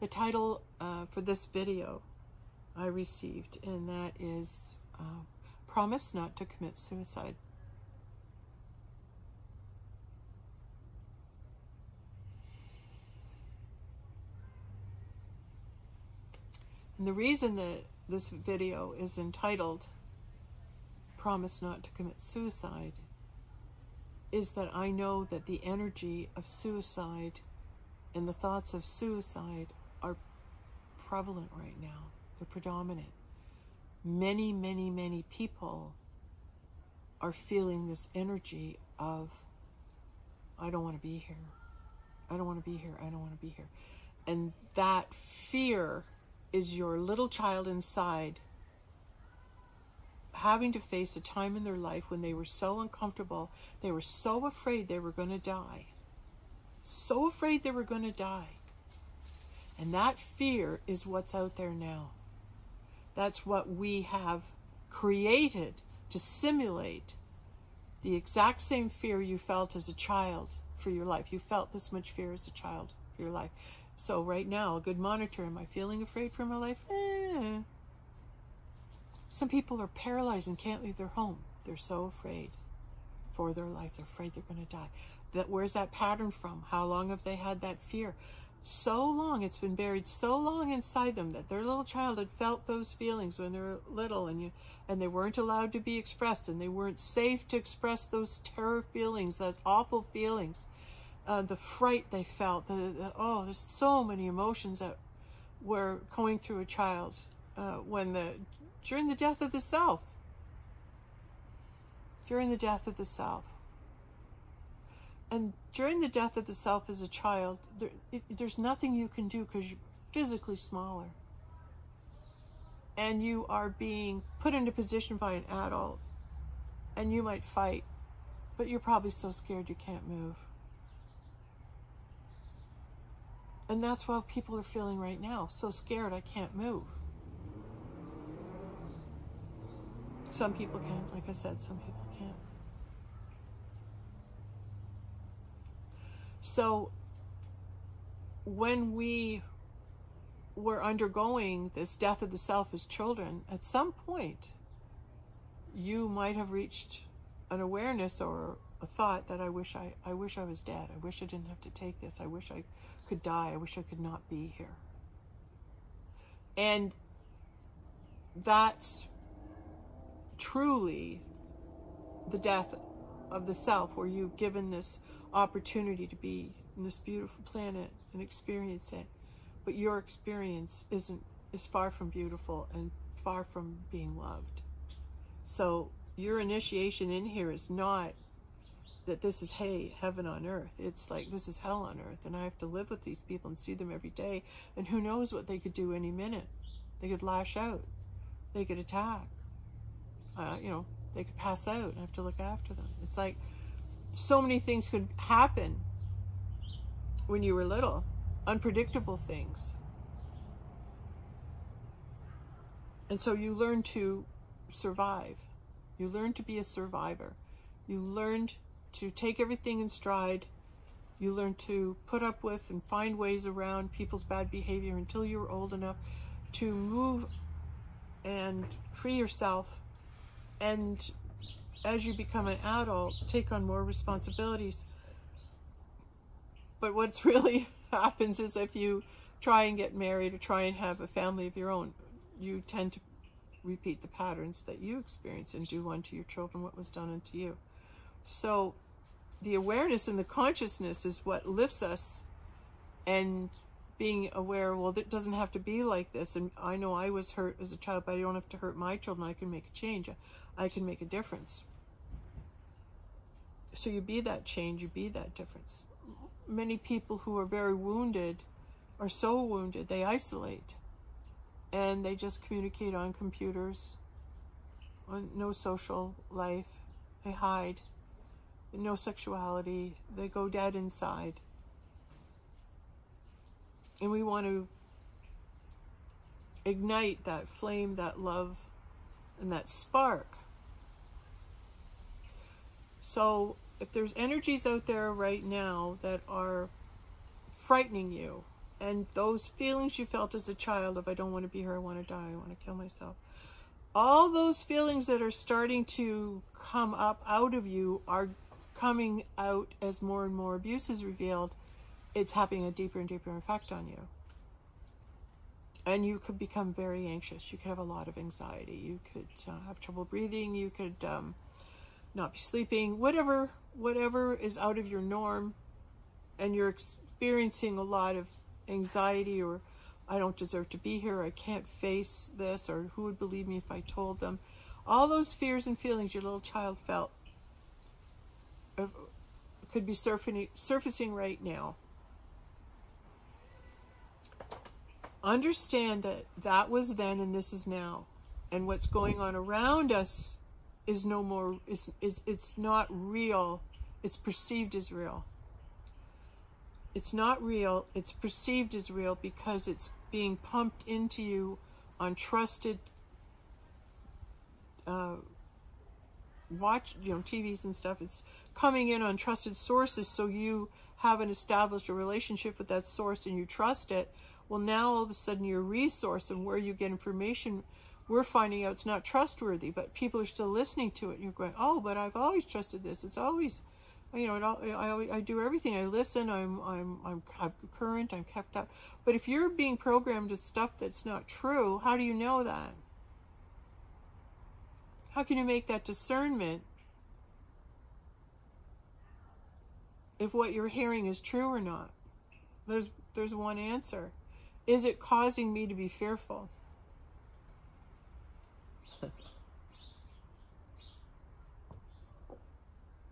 a title for this video I received, and that is Promise Not to Commit Suicide. And the reason that this video is entitled Promise Not to Commit Suicide is that I know that the energy of suicide and the thoughts of suicide are prevalent right now. They're predominant. Many, many, many people are feeling this energy of, I don't want to be here. I don't want to be here. I don't want to be here. And that fear is your little child inside having to face a time in their life when they were so uncomfortable, they were so afraid they were going to die. So afraid they were going to die. And that fear is what's out there now. That's what we have created to simulate the exact same fear you felt as a child for your life. You felt this much fear as a child for your life. So right now, a good monitor, am I feeling afraid for my life? Some people are paralyzed and can't leave their home. They're so afraid for their life. They're afraid they're going to die. Where's that pattern from? How long have they had that fear? So long, it's been buried so long inside them that their little child had felt those feelings when they were little, and they weren't allowed to be expressed, and they weren't safe to express those terror feelings, those awful feelings. The fright they felt, oh, there's so many emotions that were going through a child during the death of the self. During the death of the self. And during the death of the self as a child, there's nothing you can do because you're physically smaller. And you are being put into position by an adult, and you might fight, but you're probably so scared you can't move. And that's what people are feeling right now. So scared I can't move. Some people can, like I said, some people can't. So when we were undergoing this death of the self as children, at some point you might have reached an awareness or a thought that I wish I was dead. I wish I didn't have to take this. I wish I could die. I wish I could not be here. And that's truly the death of the self, where you've given this opportunity to be in this beautiful planet and experience it. But your experience is far from beautiful and far from being loved. So your initiation in here is not that this is, hey, heaven on earth. It's like, this is hell on earth, and I have to live with these people and see them every day, and who knows what they could do any minute. They could lash out. They could attack. They could pass out. I have to look after them. It's like so many things could happen when you were little. Unpredictable things. And so you learn to survive. You learn to be a survivor. You learned to take everything in stride. You learn to put up with and find ways around people's bad behavior until you were old enough to move and free yourself. And as you become an adult, take on more responsibilities. But what's really happens is if you try and get married or try and have a family of your own, you tend to repeat the patterns that you experience and do unto your children what was done unto you. So the awareness and the consciousness is what lifts us, and being aware, well, that doesn't have to be like this. And I know I was hurt as a child, but I don't have to hurt my children. I can make a change. I can make a difference. So you be that change, you be that difference. Many people who are very wounded are so wounded, they isolate. And they just communicate on computers, on no social life. They hide. No sexuality. They go dead inside. And we want to ignite that flame, that love, and that spark. So if there's energies out there right now that are frightening you, And those feelings you felt as a child of, I don't want to be here, I want to die, I want to kill myself. All those feelings that are starting to come up out of you are coming out as more and more abuse is revealed. It's having a deeper and deeper effect on you. And you could become very anxious. You could have a lot of anxiety. You could have trouble breathing. You could not be sleeping. Whatever is out of your norm, and you're experiencing a lot of anxiety, or I don't deserve to be here, I can't face this, or who would believe me if I told them. All those fears and feelings your little child felt could be surfacing right now. Understand that that was then and this is now. And what's going on around us is no more, it's not real. It's perceived as real. It's not real. It's perceived as real because it's being pumped into you on trusted TVs and stuff. It's coming in on trusted sources, so you haven't established a relationship with that source and you trust it. Well, now all of a sudden your resource and where you get information, we're finding out it's not trustworthy, but people are still listening to it. And you're going, oh, but I've always trusted this. It's always, I do everything. I listen. I'm current. I'm kept up. But if you're being programmed with stuff that's not true, how do you know that? How can you make that discernment if what you're hearing is true or not? There's one answer. Is it causing me to be fearful?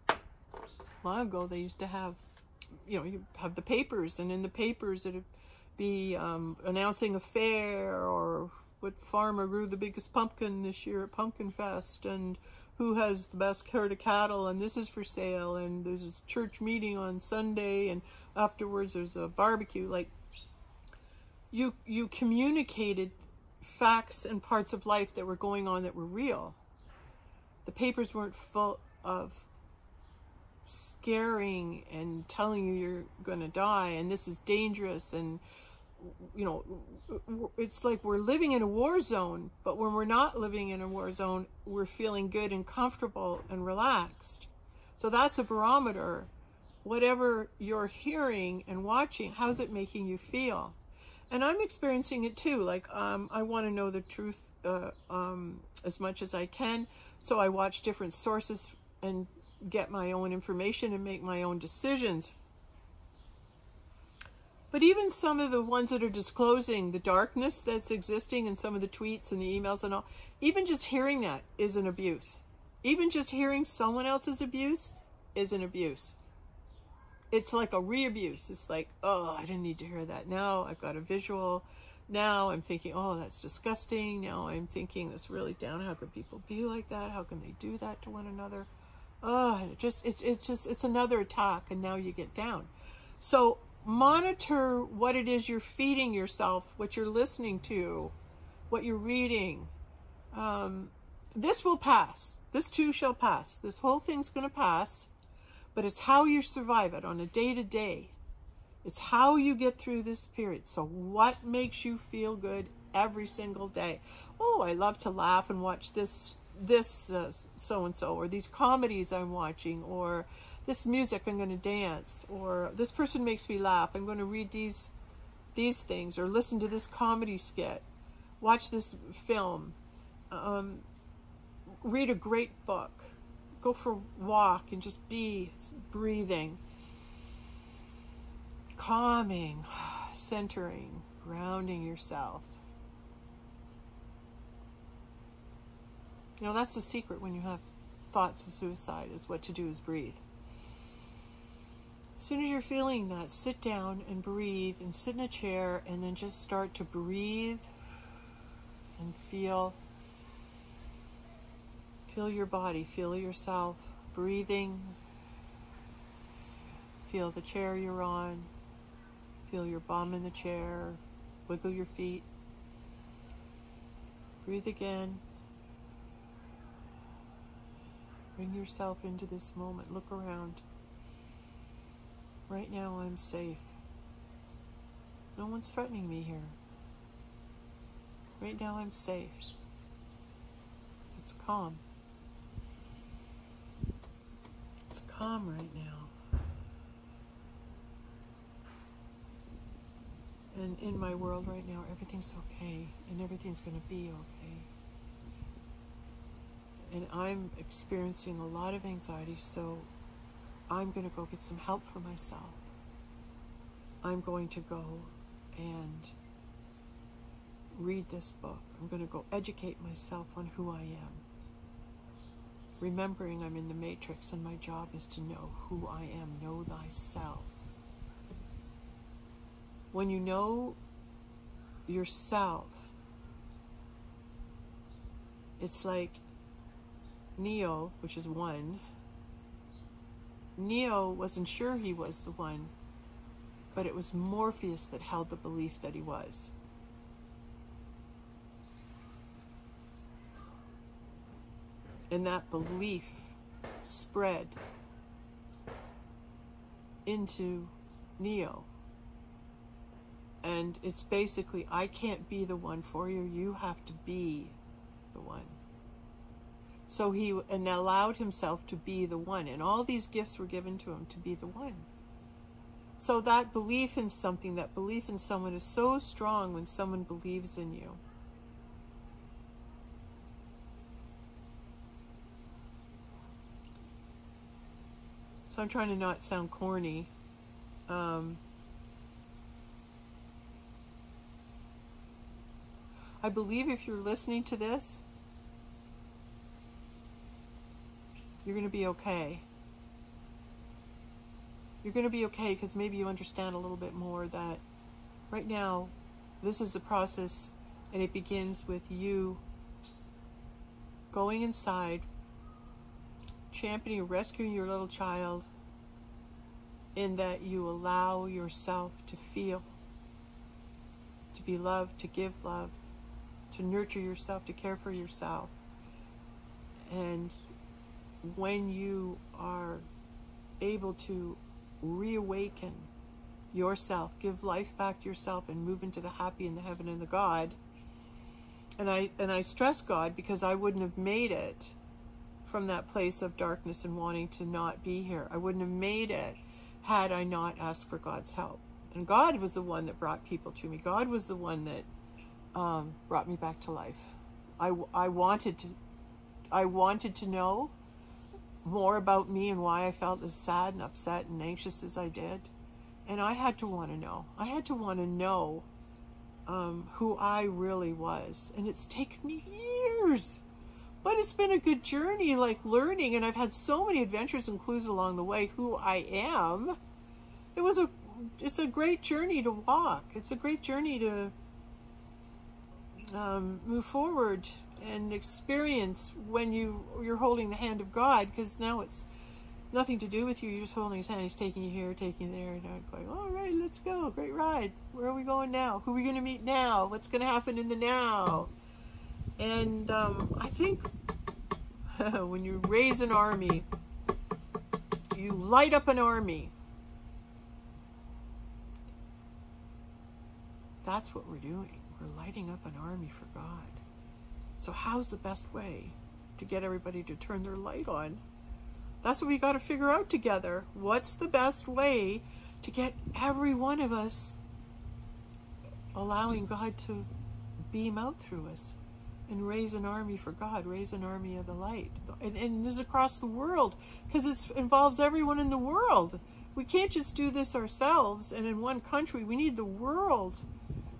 A while ago, they used to have, you have the papers, and in the papers it'd be announcing a fair, or what farmer grew the biggest pumpkin this year at Pumpkin Fest, and who has the best herd of cattle, and this is for sale, and there's a church meeting on Sunday, and afterwards there's a barbecue. Like, you communicated facts and parts of life that were going on that were real. The papers weren't full of scaring and telling you you're going to die and this is dangerous, and it's like we're living in a war zone, but when we're not living in a war zone, we're feeling good and comfortable and relaxed. So that's a barometer. Whatever you're hearing and watching, how's it making you feel? And I'm experiencing it too. Like, I want to know the truth as much as I can. So I watch different sources and get my own information and make my own decisions. But even some of the ones that are disclosing the darkness that's existing in some of the tweets and the emails and all, even just hearing that is an abuse. Even just hearing someone else's abuse is an abuse. It's like a re-abuse. It's like, oh, I didn't need to hear that. Now I've got a visual. Now I'm thinking, oh, that's disgusting. Now I'm thinking that's really down. How could people be like that? How can they do that to one another? Oh, it's another attack, and now you get down. So monitor what it is you're feeding yourself, what you're listening to, what you're reading. This will pass. This too shall pass. This whole thing's going to pass. But it's how you survive it on a day-to-day. It's how you get through this period. So what makes you feel good every single day? Oh, I love to laugh and watch this so-and-so, or these comedies I'm watching, or this music I'm going to dance, or this person makes me laugh. I'm going to read these things, or listen to this comedy skit, watch this film, read a great book. Go for a walk and just be breathing, calming, centering, grounding yourself. That's the secret when you have thoughts of suicide, is what to do is breathe. As soon as you're feeling that, sit down and breathe, and sit in a chair, and then just start to breathe and feel your body, feel yourself breathing. Feel the chair you're on. Feel your bum in the chair. Wiggle your feet. Breathe again. Bring yourself into this moment. Look around. Right now I'm safe. No one's threatening me here. Right now I'm safe. It's calm. It's calm right now. And in my world right now, everything's okay, and everything's going to be okay. And I'm experiencing a lot of anxiety, so I'm going to go get some help for myself. I'm going to go and read this book. I'm going to go educate myself on who I am. Remembering I'm in the matrix and my job is to know who I am. Know thyself. When you know yourself, it's like Neo, which is one. Neo wasn't sure he was the one, but it was Morpheus that held the belief that he was. And that belief spread into Neo. And it's basically, I can't be the one for you. You have to be the one. So he allowed himself to be the one. And all these gifts were given to him to be the one. So that belief in something, that belief in someone is so strong when someone believes in you. So I'm trying to not sound corny. I believe if you're listening to this, you're going to be okay. You're going to be okay because maybe you understand a little bit more that right now, this is the process, and it begins with you going inside, championing, rescuing your little child, in that you allow yourself to feel, to be loved, to give love, to nurture yourself, to care for yourself. And when you are able to reawaken yourself, give life back to yourself, and move into the happy and the heaven and the God, and I stress God because I wouldn't have made it from that place of darkness and wanting to not be here. I wouldn't have made it had I not asked for God's help. And God was the one that brought people to me. God was the one that brought me back to life. I wanted to know more about me and why I felt as sad and upset and anxious as I did. And I had to want to know. I had to want to know who I really was. And it's taken me years. But it's been a good journey, like learning. And I've had so many adventures and clues along the way who I am. It's a great journey to walk. It's a great journey to move forward and experience when you're holding the hand of God, because now it's nothing to do with you. You're just holding his hand. He's taking you here, taking you there, and I'm going, all right, let's go. Great ride. Where are we going now? Who are we going to meet now? What's going to happen in the now? And I think when you raise an army, you light up an army. That's what we're doing. We're lighting up an army for God. So how's the best way to get everybody to turn their light on? That's what we got to figure out together. What's the best way to get every one of us allowing God to beam out through us and raise an army for God, raise an army of the light. And this is across the world, because it involves everyone in the world. We can't just do this ourselves and in one country. We need the world.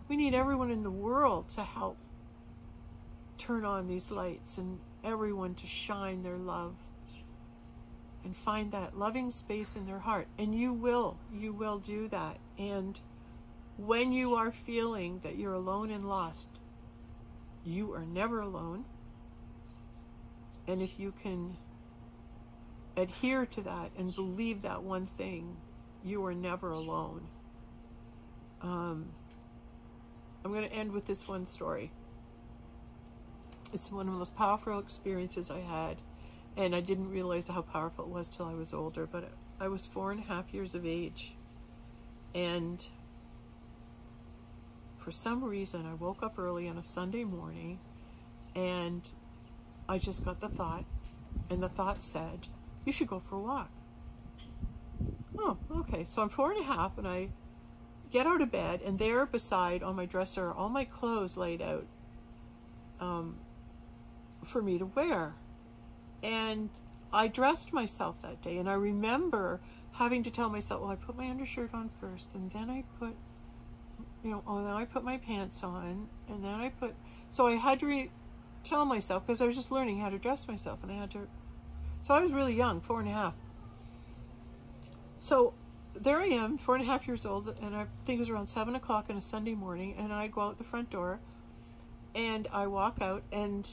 We need everyone in the world to help turn on these lights, and everyone to shine their love and find that loving space in their heart. And you will do that. And when you are feeling that you're alone and lost, you are never alone. And if you can adhere to that and believe that one thing, you are never alone. I'm going to end with this one story. It's one of the most powerful experiences I had, and I didn't realize how powerful it was till I was older. But I was 4.5 years of age, and for some reason, I woke up early on a Sunday morning and I just got the thought, and the thought said, you should go for a walk. Oh, okay. So I'm 4.5 and I get out of bed, and there beside on my dresser are all my clothes laid out for me to wear. And I dressed myself that day, and I remember having to tell myself, well, I put my undershirt on first, and then I put, you know, oh, then I put my pants on, and then I put, so I had to tell myself, because I was just learning how to dress myself, and I had to, so I was really young, 4.5. So there I am, 4.5 years old, and I think it was around 7 o'clock on a Sunday morning, and I go out the front door, and I walk out, and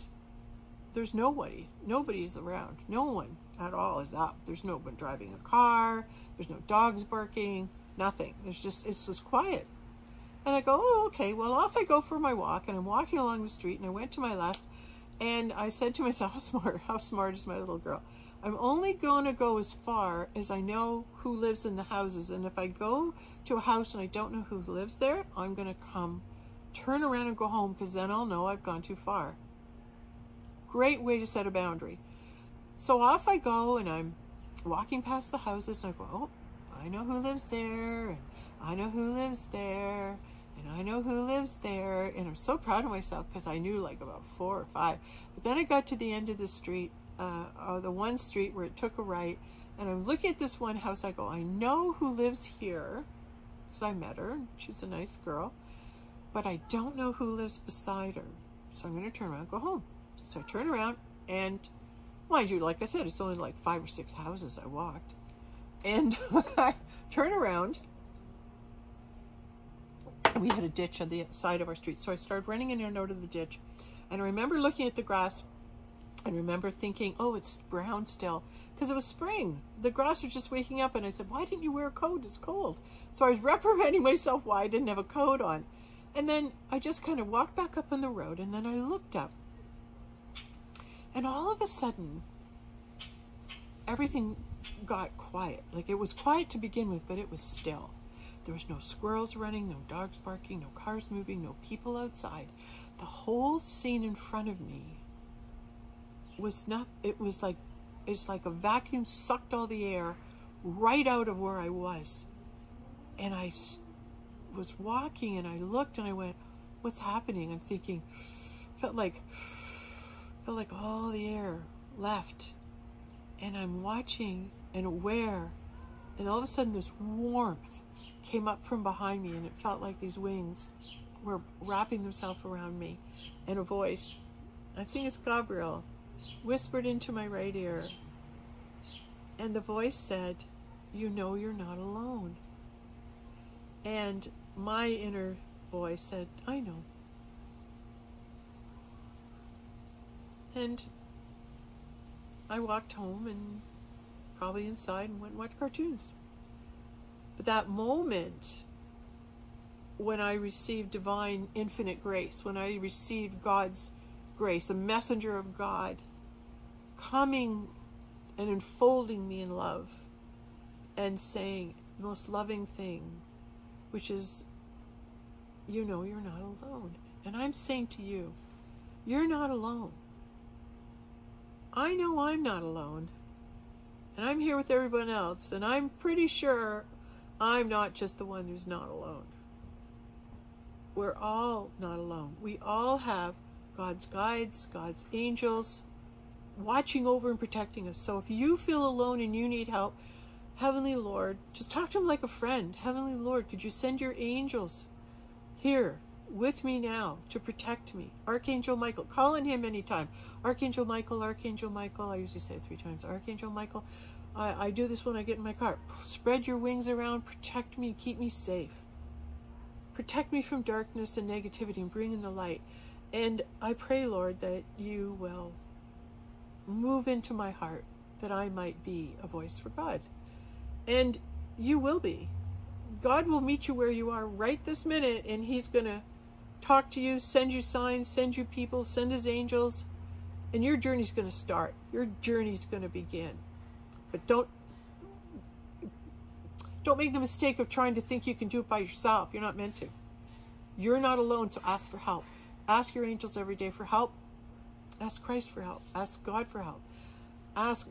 there's nobody. Nobody's around. No one at all is up. There's no one driving a car. There's no dogs barking. Nothing. It's just quiet. And I go, oh, okay, well, off I go for my walk, and I'm walking along the street, and I went to my left, and I said to myself, how smart is my little girl? I'm only going to go as far as I know who lives in the houses, and if I go to a house and I don't know who lives there, I'm going to turn around and go home, because then I'll know I've gone too far. Great way to set a boundary. So off I go, and I'm walking past the houses, and I go, oh, I know who lives there, and I know who lives there, and I know who lives there. And I'm so proud of myself, because I knew like about 4 or 5. But then I got to the end of the street, the one street where it took a right, and I'm looking at this one house. I go, I know who lives here, because I met her. She's a nice girl, but I don't know who lives beside her. So I'm going to turn around and go home. So I turn around, and mind you, like I said, it's only like 5 or 6 houses I walked. And I turn around, and we had a ditch on the side of our street. So I started running in and out of the ditch. And I remember looking at the grass, and remember thinking, oh, it's brown still, because it was spring. The grass was just waking up, and I said, why didn't you wear a coat? It's cold. So I was reprimanding myself why I didn't have a coat on. And then I just kind of walked back up on the road, and then I looked up. And all of a sudden, everything got quiet. Like, it was quiet to begin with, but it was still. There was no squirrels running, no dogs barking, no cars moving, no people outside. The whole scene in front of me was not, it's like a vacuum sucked all the air right out of where I was. And I was walking, and I looked, and I went, what's happening? I'm thinking, felt like all the air left, and I'm watching and aware, and all of a sudden this warmth came up from behind me, and it felt like these wings were wrapping themselves around me, and a voice, I think it's Gabriel, whispered into my right ear, and the voice said, you know you're not alone. And my inner voice said, I know. And I walked home, and probably inside, and went and watched cartoons. But that moment when I received divine infinite grace, when I received God's grace, a messenger of God coming and enfolding me in love and saying the most loving thing, which is, you know you're not alone. And I'm saying to you, you're not alone. I know I'm not alone, and I'm here with everyone else, and I'm pretty sure I'm not just the one who's not alone. We're all not alone. We all have God's guides, God's angels watching over and protecting us. So if you feel alone and you need help, Heavenly Lord, just talk to him like a friend. Heavenly Lord, could you send your angels here with me now to protect me? Archangel Michael, call on him anytime. Archangel Michael, Archangel Michael. I usually say it 3 times. Archangel Michael. I do this when I get in my car. Spread your wings around, protect me, keep me safe. Protect me from darkness and negativity, and bring in the light. And I pray, Lord, that you will move into my heart, that I might be a voice for God. And you will be. God will meet you where you are right this minute, and he's going to talk to you, send you signs, send you people, send his angels, and your journey's going to start. Your journey's going to begin. But don't make the mistake of trying to think you can do it by yourself. You're not meant to. You're not alone, so ask for help. Ask your angels every day for help. Ask Christ for help. Ask God for help. Ask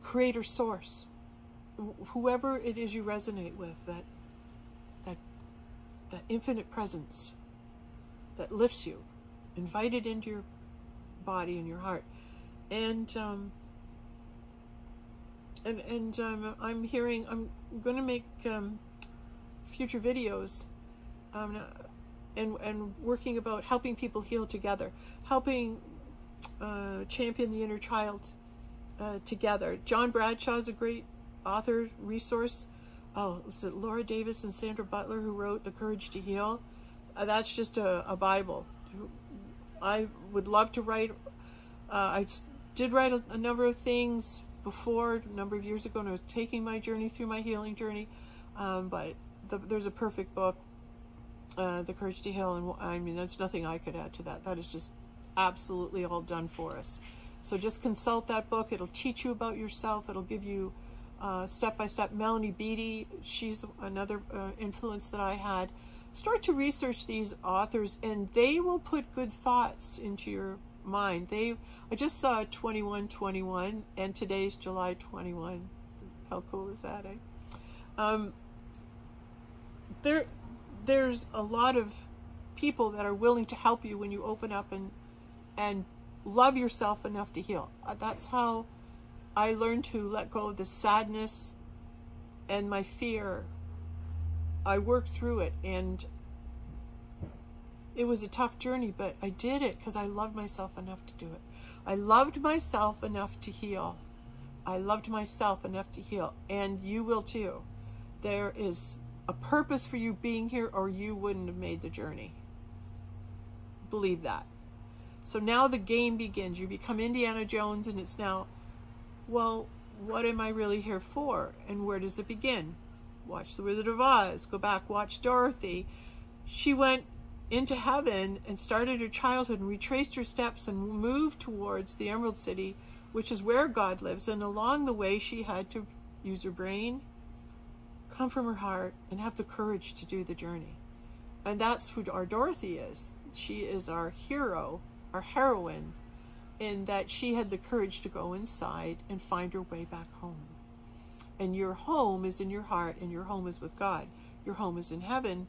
Creator Source, whoever it is you resonate with, that infinite presence that lifts you. Invite it into your body and your heart. And I'm hearing, I'm going to make future videos and working about helping people heal together, helping champion the inner child together. John Bradshaw is a great author resource. Oh, was it Laura Davis and Sandra Butler who wrote The Courage to Heal? That's just a Bible. I would love to write. I did write a number of things before, a number of years ago, and I was taking my journey through my healing journey. But there's a perfect book, The Courage to Heal, and I mean, there's nothing I could add to that. That is just absolutely all done for us. So just consult that book. It'll teach you about yourself. It'll give you step-by-step. Melanie Beattie, she's another influence that I had. Start to research these authors, and they will put good thoughts into your mind. I just saw 21/21, and today's July 21. How cool is that, eh? There's a lot of people that are willing to help you when you open up and love yourself enough to heal. That's how I learned to let go of the sadness and my fear. I worked through it, and it was a tough journey, but I did it because I loved myself enough to do it. I loved myself enough to heal. I loved myself enough to heal, and you will too. There is a purpose for you being here, or you wouldn't have made the journey. Believe that. So now the game begins. You become Indiana Jones, and it's now, well, what am I really here for? And where does it begin? Watch The Wizard of Oz. Go back, watch Dorothy. She went into heaven and started her childhood and retraced her steps and moved towards the Emerald City, which is where God lives. And along the way, she had to use her brain, come from her heart, and have the courage to do the journey. And that's who our Dorothy is. She is our hero, our heroine, in that she had the courage to go inside and find her way back home. And your home is in your heart, and your home is with God. Your home is in heaven.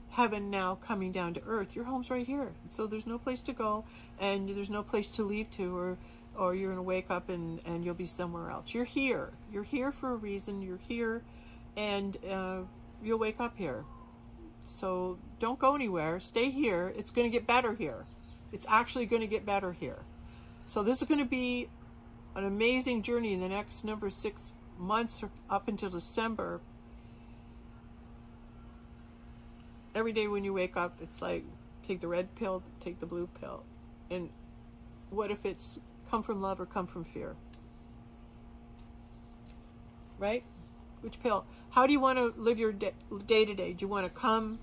Heaven now coming down to earth. Your home's right here. So there's no place to go, and there's no place to leave to, or you're going to wake up and you'll be somewhere else. You're here. You're here for a reason. You're here, and you'll wake up here. So don't go anywhere. Stay here. It's going to get better here. It's actually going to get better here. So this is going to be an amazing journey in the next 6 months up until December. Every day when you wake up, it's like, take the red pill, take the blue pill. And what if it's come from love or come from fear? Right? Which pill? How do you want to live your day to day? Do you want to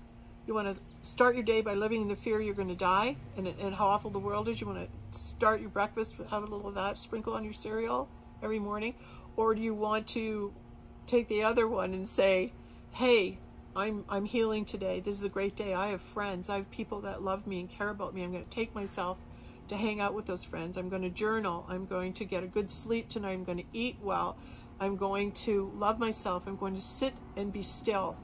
you want to start your day by living in the fear you're going to die and how awful the world is? You want to start your breakfast, have a little of that, sprinkle on your cereal every morning? Or do you want to take the other one and say, hey, I'm healing today. This is a great day. I have friends. I have people that love me and care about me. I'm going to take myself to hang out with those friends. I'm going to journal. I'm going to get a good sleep tonight. I'm going to eat well. I'm going to love myself. I'm going to sit and be still.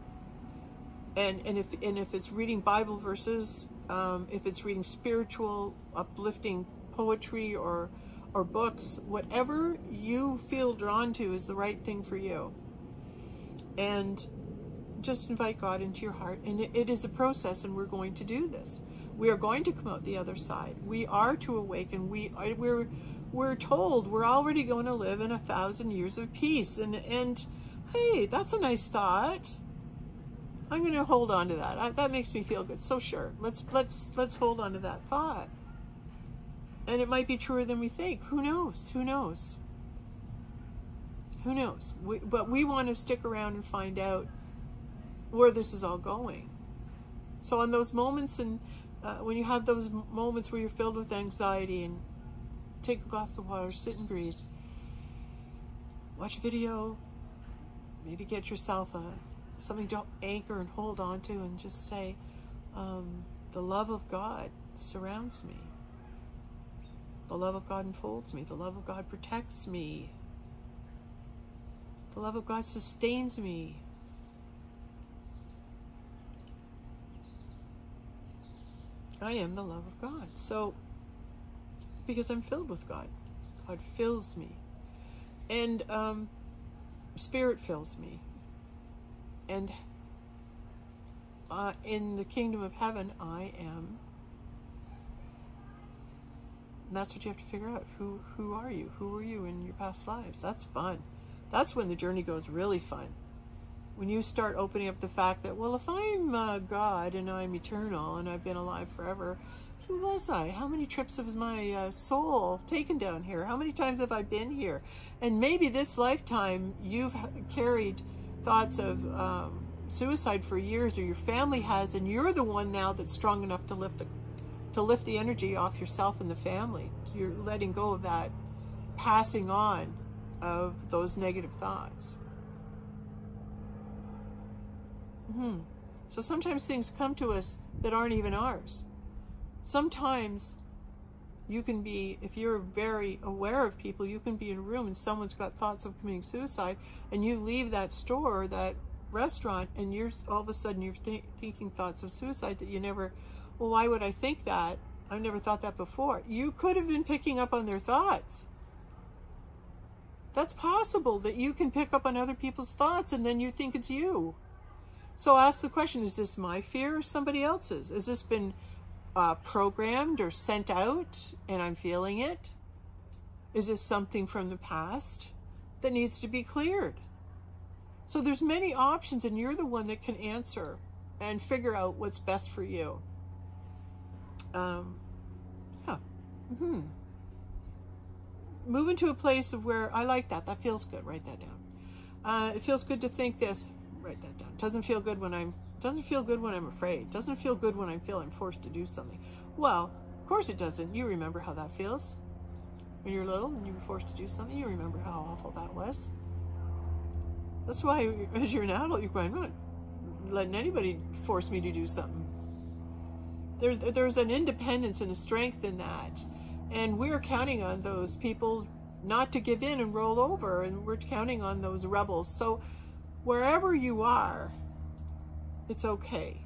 And if it's reading Bible verses, if it's reading spiritual, uplifting poetry or books, whatever you feel drawn to is the right thing for you. And just invite God into your heart. And it is a process, and we're going to do this. We are going to come out the other side. We are to awaken. We're told we're already going to live in 1,000 years of peace. And hey, that's a nice thought. I'm going to hold on to that. That makes me feel good. So sure, let's hold on to that thought. And it might be truer than we think. Who knows? Who knows? Who knows? But we want to stick around and find out where this is all going. So on those moments, and when you have those moments where you're filled with anxiety, and take a glass of water, sit and breathe, watch a video, maybe get yourself something to anchor and hold on to, and just say, The love of God surrounds me. The love of God enfolds me. The love of God protects me. The love of God sustains me. I am the love of God. So, because I'm filled with God. God fills me. And Spirit fills me. And in the kingdom of heaven, I am. And that's what you have to figure out. Who are you? Who were you in your past lives? That's fun. That's when the journey goes really fun. When you start opening up the fact that, well, if I'm God and I'm eternal and I've been alive forever, who was I? How many trips has my soul taken down here? How many times have I been here? And maybe this lifetime you've carried thoughts of suicide for years, or your family has, and you're the one now that's strong enough to lift the energy off yourself and the family. You're letting go of that passing on of those negative thoughts. So sometimes things come to us that aren't even ours. Sometimes you can be, if you're very aware of people, you can be in a room and someone's got thoughts of committing suicide, and you leave that store or that restaurant, and you're all of a sudden you're thinking thoughts of suicide that you never, well, why would I think that? I've never thought that before. You could have been picking up on their thoughts. That's possible, that you can pick up on other people's thoughts and then you think it's you. So ask the question, is this my fear or somebody else's? Has this been programmed or sent out and I'm feeling it? Is this something from the past that needs to be cleared? So there's many options, and you're the one that can answer and figure out what's best for you. Move into a place of where I like that. That feels good. Write that down. It feels good to think this. Write that down. Doesn't feel good when I'm afraid. Doesn't feel good when I feel I'm forced to do something. Well, of course it doesn't. You remember how that feels when you're little and you were forced to do something. You remember how awful that was. That's why as you're an adult, you're going, I'm not letting anybody force me to do something. There's an independence and a strength in that. And we're counting on those people not to give in and roll over. And we're counting on those rebels. So wherever you are, it's okay.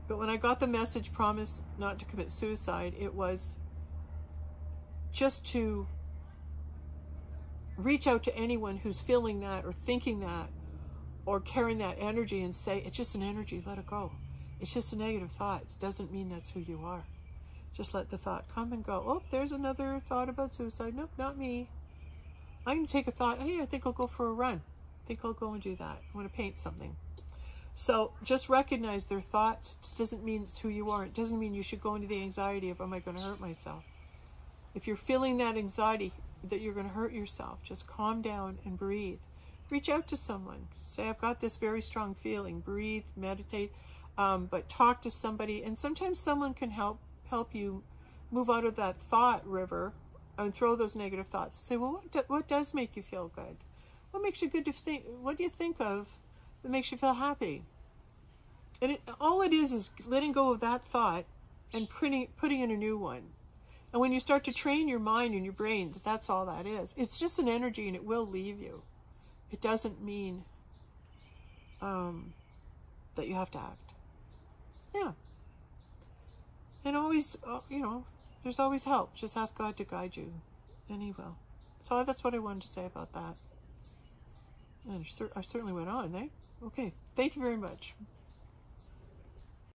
But when I got the message, promise not to commit suicide, it was just to reach out to anyone who's feeling that or thinking that or carrying that energy and say, it's just an energy, let it go. It's just a negative thought. It doesn't mean that's who you are. Just let the thought come and go. Oh, there's another thought about suicide. Nope, not me. I'm going to take a thought. Hey, I think I'll go for a run. I think I'll go and do that. I want to paint something. So just recognize their thoughts. It doesn't mean it's who you are. It doesn't mean you should go into the anxiety of, am I going to hurt myself? If you're feeling that anxiety that you're going to hurt yourself, just calm down and breathe. Reach out to someone. Say, I've got this very strong feeling. Breathe, meditate, but talk to somebody. And sometimes someone can help you move out of that thought river and throw those negative thoughts. Say, well, what does make you feel good? What makes you good to think? What do you think of that makes you feel happy? And all it is letting go of that thought and putting in a new one. And when you start to train your mind and your brain, that's all that is. It's just an energy, and it will leave you. It doesn't mean that you have to act. Yeah. And always, there's always help. Just ask God to guide you, and He will. So that's what I wanted to say about that. And I certainly went on, eh? Okay. Thank you very much.